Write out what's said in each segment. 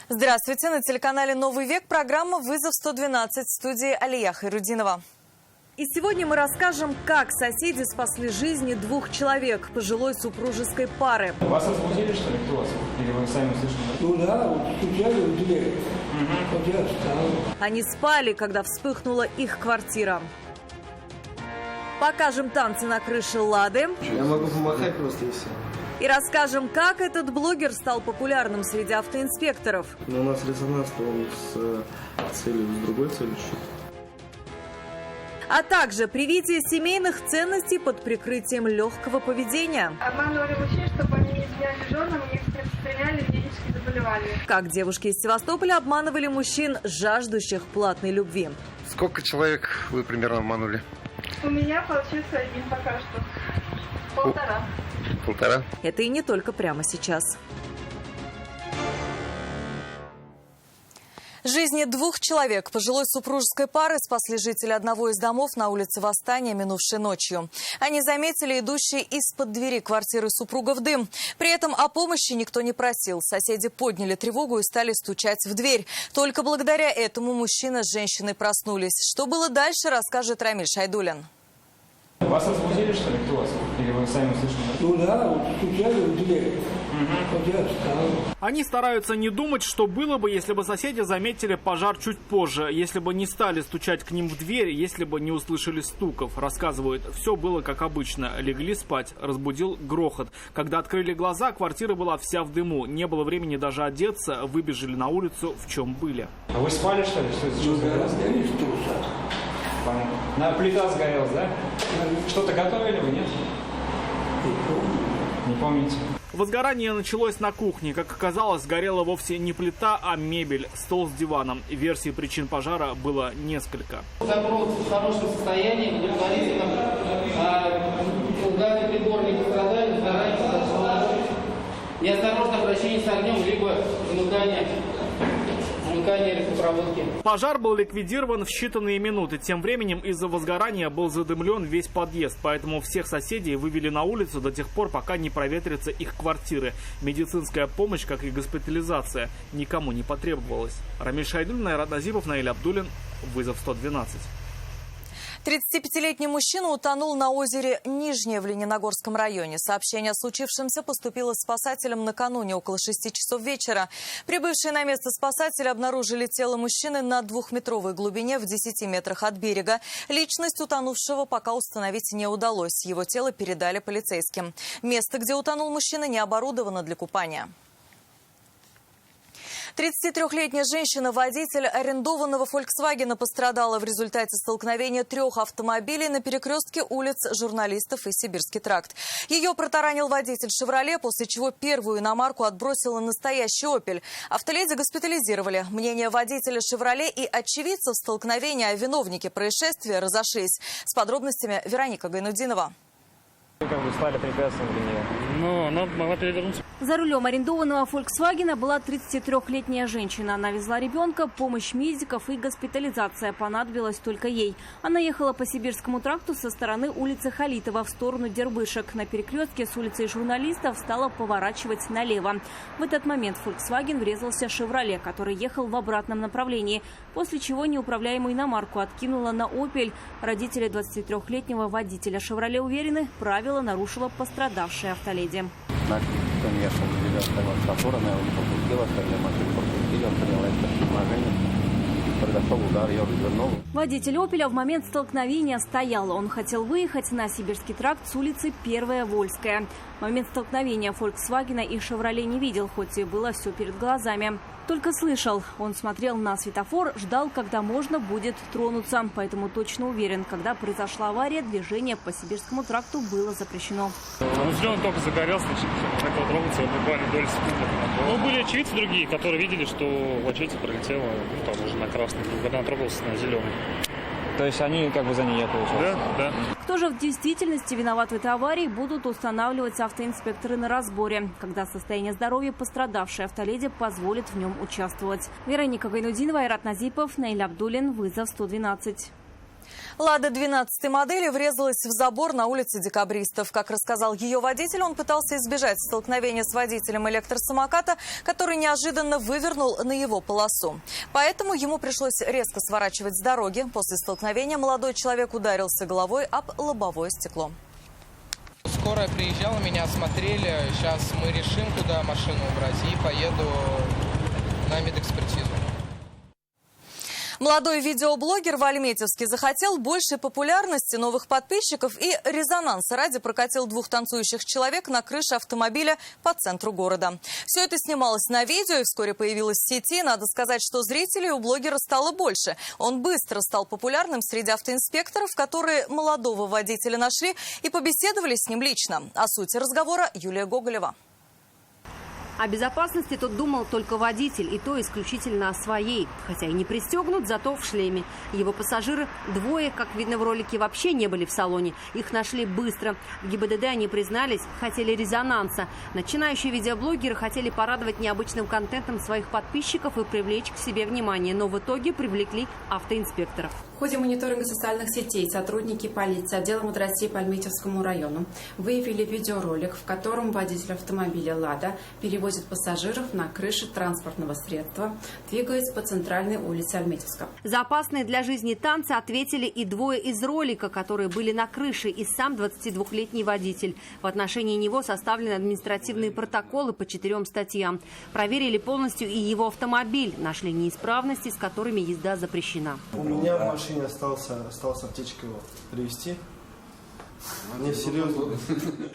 Здравствуйте! На телеканале «Новый век» программа «Вызов 112» в студии Алия Хайрудинова. И сегодня мы расскажем, как соседи спасли жизни двух человек пожилой супружеской пары. Вас разбудили, что ли? Кто вас? Или вы сами услышали? Ну да, вот стучали в дверь. Вот я встал. Они спали, когда вспыхнула их квартира. Покажем танцы на крыше «Лады». Я могу помахать просто и все. И расскажем, как этот блогер стал популярным среди автоинспекторов. Но у нас резонанс, он с целью, с другой целью. А также привитие семейных ценностей под прикрытием легкого поведения. Обманывали мужчин, чтобы они не изменяли женам, не распространяли венерические заболевания. Как девушки из Севастополя обманывали мужчин, жаждущих платной любви. Сколько человек вы примерно обманули? У меня получился один пока что. Полтора. Полтора? Это и не только прямо сейчас. Жизни двух человек пожилой супружеской пары спасли жители одного из домов на улице Восстания минувшей ночью. Они заметили идущий из-под двери квартиры супругов дым. При этом о помощи никто не просил. Соседи подняли тревогу и стали стучать в дверь. Только благодаря этому мужчина с женщиной проснулись. Что было дальше, расскажет Рамиль Шайдулин. Вас разбудили, что ли? Кто вас? Или вы сами услышали? Ну да, вот стучали в дверь. Вот я встал. Они стараются не думать, что было бы, если бы соседи заметили пожар чуть позже, если бы не стали стучать к ним в дверь, если бы не услышали стуков. Рассказывают, все было как обычно. Легли спать, разбудил грохот. Когда открыли глаза, квартира была вся в дыму. Не было времени даже одеться, выбежали на улицу, в чем были. А вы спали, что ли? Что это Ну случилось? да, сгоришь труса. На плита сгорелась, да? Что-то готовили вы, нет? Не помните? Возгорание началось на кухне. Как оказалось, сгорела вовсе не плита, а мебель, стол с диваном. Версий причин пожара было несколько. Запрос в хорошем состоянии, удовлетворительно. Газы прибор не пострадали, сгорание, неосторожное обращение с огнем, либо замыкание электропроводки. Пожар был ликвидирован в считанные минуты. Тем временем из-за возгорания был задымлен весь подъезд, поэтому всех соседей вывели на улицу до тех пор, пока не проветрятся их квартиры. Медицинская помощь, как и госпитализация, никому не потребовалась. Рамиль Шайдулин, Айрат Назипов, Наиль Абдулин. Вызов 112. 35-летний мужчина утонул на озере Нижнее в Лениногорском районе. Сообщение о случившемся поступило спасателям накануне около 6 часов вечера. Прибывшие на место спасатели обнаружили тело мужчины на 2-метровой глубине в 10 метрах от берега. Личность утонувшего пока установить не удалось. Его тело передали полицейским. Место, где утонул мужчина, не оборудовано для купания. 33-летняя женщина, водитель арендованного «Фольксвагена», пострадала в результате столкновения 3 автомобилей на перекрестке улиц Журналистов и Сибирский тракт. Ее протаранил водитель «Шевроле», после чего первую иномарку отбросила настоящий «Опель». Автоледи госпитализировали. Мнения водителя «Шевроле» и очевидцев столкновения о виновнике происшествия разошлись. С подробностями Вероника Гайнудинова. Как вы стали препятствием для нее? Но она могла перевернуться. За рулем арендованного «Фольксвагена» была 33-летняя женщина. Она везла ребенка, помощь медиков и госпитализация понадобилась только ей. Она ехала по Сибирскому тракту со стороны улицы Халитова в сторону Дербышек. На перекрестке с улицей Журналистов стала поворачивать налево. В этот момент «Фольксваген» врезался «Шевроле», который ехал в обратном направлении, после чего неуправляемую иномарку откинула на «Опель». Родители 23-летнего водителя «Шевроле» уверены, правила нарушила пострадавшая автоледи. Конечно, с опоры, она его не пропустила, остальные машины пропустили, он принял это положение. Произошел удар, я развернул. Водитель «Опеля» в момент столкновения стоял. Он хотел выехать на Сибирский тракт с улицы Первая Вольская. В момент столкновения «Фольксвагена» и «Шевроле» не видел, хоть и было все перед глазами. Только слышал. Он смотрел на светофор, ждал, когда можно будет тронуться. Поэтому точно уверен, когда произошла авария, движение по Сибирскому тракту было запрещено. Он только загорелся, хотел тронуться буквально доли секунды. Но были очевидцы другие, которые видели, что очевидцы пролетело, там уже на красный, когда он трогался на зеленый. То есть они как бы за нее, получается? Да. Кто же в действительности виноват в этой аварии, будут устанавливать автоинспекторы на разборе, когда состояние здоровья пострадавшей автоледи позволит в нем участвовать. Вероника Гайнудинова, Айрат Назипов, Наиль Абдулин. Вызов 112. Лада 12-й модели врезалась в забор на улице Декабристов. Как рассказал ее водитель, он пытался избежать столкновения с водителем электросамоката, который неожиданно вывернул на его полосу. Поэтому ему пришлось резко сворачивать с дороги. После столкновения молодой человек ударился головой об лобовое стекло. Скорая приезжала, меня осмотрели. Сейчас мы решим, куда машину убрать, и поеду на медэкспертизу. Молодой видеоблогер в Альметьевске захотел большей популярности, новых подписчиков и резонанса ради прокатил 2 танцующих человек на крыше автомобиля по центру города. Все это снималось на видео и вскоре появилось в сети. Надо сказать, что зрителей у блогера стало больше. Он быстро стал популярным среди автоинспекторов, которые молодого водителя нашли и побеседовали с ним лично. О сути разговора Юлия Гоголева. О безопасности тут думал только водитель, и то исключительно о своей. Хотя и не пристегнут, зато в шлеме. Его пассажиры, 2, как видно в ролике, вообще не были в салоне. Их нашли быстро. В ГИБДД они признались, хотели резонанса. Начинающие видеоблогеры хотели порадовать необычным контентом своих подписчиков и привлечь к себе внимание. Но в итоге привлекли автоинспекторов. В ходе мониторинга социальных сетей сотрудники полиции отдела МВД России по Альметьевскому району выявили видеоролик, в котором водитель автомобиля «Лада» перевозит пассажиров на крыше транспортного средства, двигаясь по центральной улице Альметьевска. За опасные для жизни танцы ответили и 2 из ролика, которые были на крыше, и сам 22-летний водитель. В отношении него составлены административные протоколы по 4 статьям. Проверили полностью и его автомобиль. Нашли неисправности, с которыми езда запрещена. У меня в машине осталась аптечка его привезти. Не, серьезно.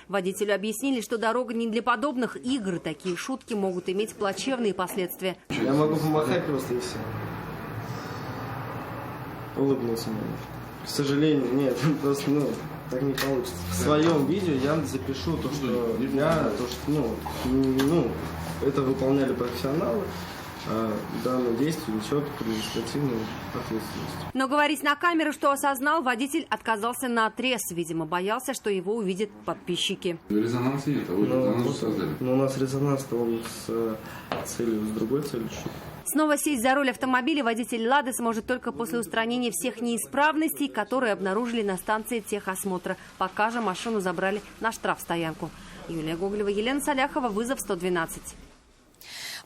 Водителю объяснили, что дорога не для подобных игр. Такие шутки могут иметь плачевные последствия. Я могу помахать просто и все. Улыбнулся мне. К сожалению, нет, просто, так не получится. В своем видео я запишу то, что это выполняли профессионалы. Данное действие несет административную ответственность. Но говорить на камеру, что осознал, водитель отказался наотрез. Видимо, боялся, что его увидят подписчики. Резонанса нет, а вы резонанс создали. Но у нас резонанс-то он с другой целью. Снова сесть за руль автомобиля водитель «Лады» сможет только после устранения всех неисправностей, которые обнаружили на станции техосмотра. Пока же машину забрали на штрафстоянку. Юлия Гоголева, Елена Саляхова, вызов 112.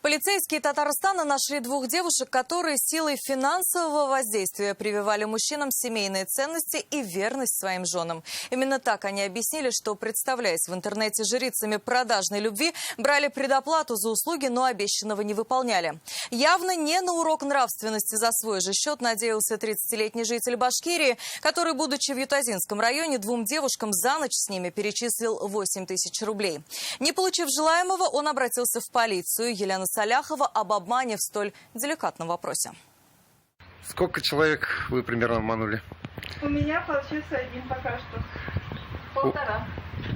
Полицейские Татарстана нашли 2 девушек, которые силой финансового воздействия прививали мужчинам семейные ценности и верность своим женам. Именно так они объяснили, что, представляясь в интернете жрицами продажной любви, брали предоплату за услуги, но обещанного не выполняли. Явно не на урок нравственности за свой же счет надеялся 30-летний житель Башкирии, который, будучи в Ютазинском районе, 2 девушкам за ночь с ними перечислил 8 тысяч рублей. Не получив желаемого, он обратился в полицию. Елена Саляхова об обмане в столь деликатном вопросе. Сколько человек вы примерно обманули? У меня получился 1 пока что.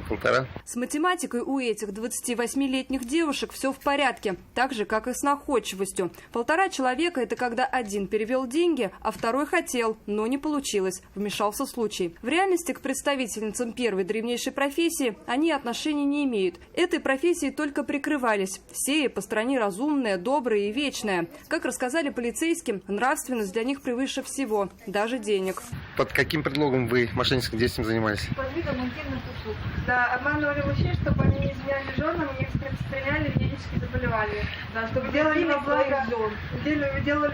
1,5. С математикой у этих 28-летних девушек все в порядке, так же, как и с находчивостью. 1,5 человека – это когда один перевел деньги, а второй хотел, но не получилось. Вмешался случай. В реальности к представительницам первой древнейшей профессии они отношения не имеют. Этой профессией только прикрывались. Сея по стране разумная, добрая и вечная. Как рассказали полицейским, нравственность для них превыше всего, даже денег. Под каким предлогом вы мошенническим действием занимались? Под видом интимных услуг. Да, обманывали мужчин, чтобы они не изменяли женам и не распространяли венерические заболевания. Да, чтобы делали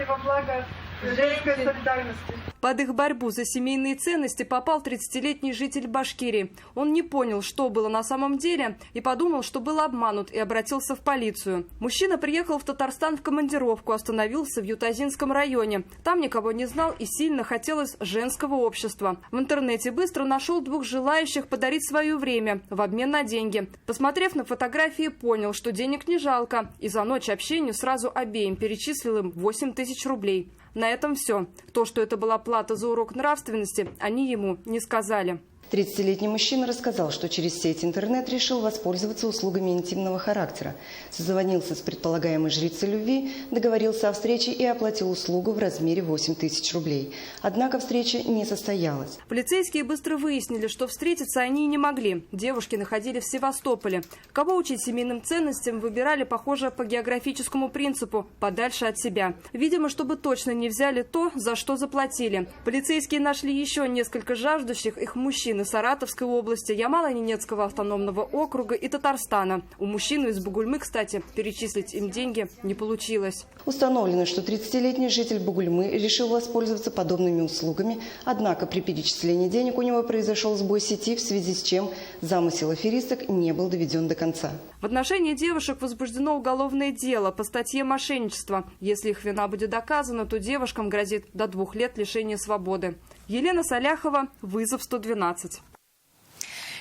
во благо женской солидарности. Под их борьбу за семейные ценности попал 30-летний житель Башкирии. Он не понял, что было на самом деле, и подумал, что был обманут, и обратился в полицию. Мужчина приехал в Татарстан в командировку, остановился в Ютазинском районе. Там никого не знал и сильно хотелось женского общества. В интернете быстро нашел 2 желающих подарить свое время в обмен на деньги. Посмотрев на фотографии, понял, что денег не жалко, и за ночь общения сразу обеим перечислил им 8 тысяч рублей. На этом все. То, что это была плата за урок нравственности, они ему не сказали. 30-летний мужчина рассказал, что через сеть интернет решил воспользоваться услугами интимного характера. Созвонился с предполагаемой жрицей любви, договорился о встрече и оплатил услугу в размере 8 тысяч рублей. Однако встреча не состоялась. Полицейские быстро выяснили, что встретиться они не могли. Девушки находились в Севастополе. Кого учить семейным ценностям, выбирали, похоже, по географическому принципу – подальше от себя. Видимо, чтобы точно не взяли то, за что заплатили. Полицейские нашли еще несколько жаждущих, их мужчин из Саратовской области, Ямало-Ненецкого автономного округа и Татарстана. У мужчины из Бугульмы, кстати, перечислить им деньги не получилось. Установлено, что 30-летний житель Бугульмы решил воспользоваться подобными услугами, однако при перечислении денег у него произошел сбой сети, в связи с чем замысел аферисток не был доведен до конца. В отношении девушек возбуждено уголовное дело по статье «Мошенничество». Если их вина будет доказана, то девушкам грозит до 2 лет лишения свободы. Елена Соляхова, «Вызов 112».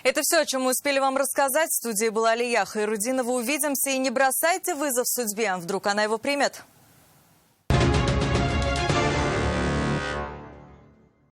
Это все, о чем мы успели вам рассказать. В студии была Алия Хайрудинова. Увидимся и не бросайте вызов судьбе. Вдруг она его примет.